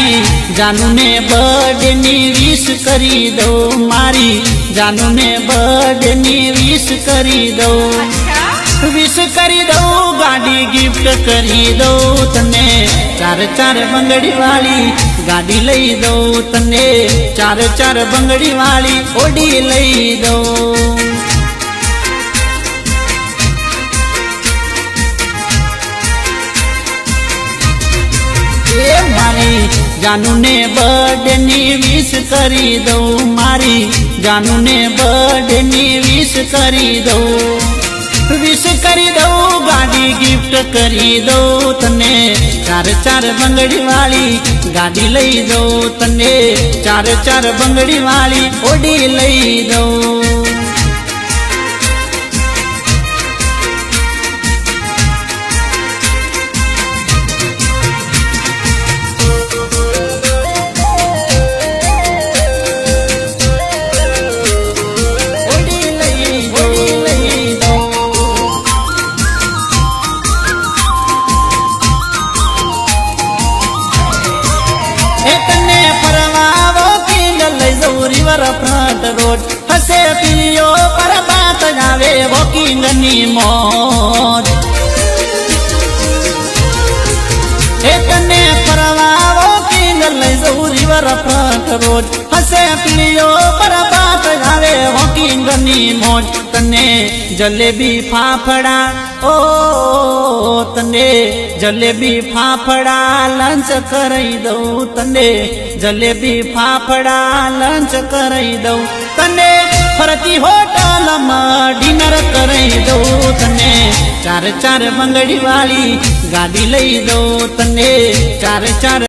मारी जानू ने बर्थडे नी विश करी दो मारी जानू ने बर्थडे नी विश करी दो विश करी दो गाड़ी गिफ्ट करी दो तने चार चार बंगड़ी वाली गाड़ी लई दो तने चार चार बंगड़ी वाली ओडी लई दो मारी जानू ने बर्थडे नी विश करी दो मारी जानू ने बर्थडे नी विश करी दो विश करी दो गाड़ी गिफ्ट करी दो तने चार चार बंगड़ी वाली गाड़ी लई दो तने चार चार बंगड़ी वाली ओडी लई दो फ्रंट रोड हसे पियो पर बात जावे वॉकिंग नी मौज इतने परवा वॉकिंग ले जरूरी वर फ्रंट रोड हसे पियो पर बात जावे वॉकिंग नी मौज तने जलेबी फाफड़ा ओ तने जलेबी फाफड़ा लंच करई दो तने जलेबी फाफड़ा लंच करई दो तने फरती होटल में डिनर करई दो तने चार चार बंगड़ी वाली गाड़ी लई दो तने चार चार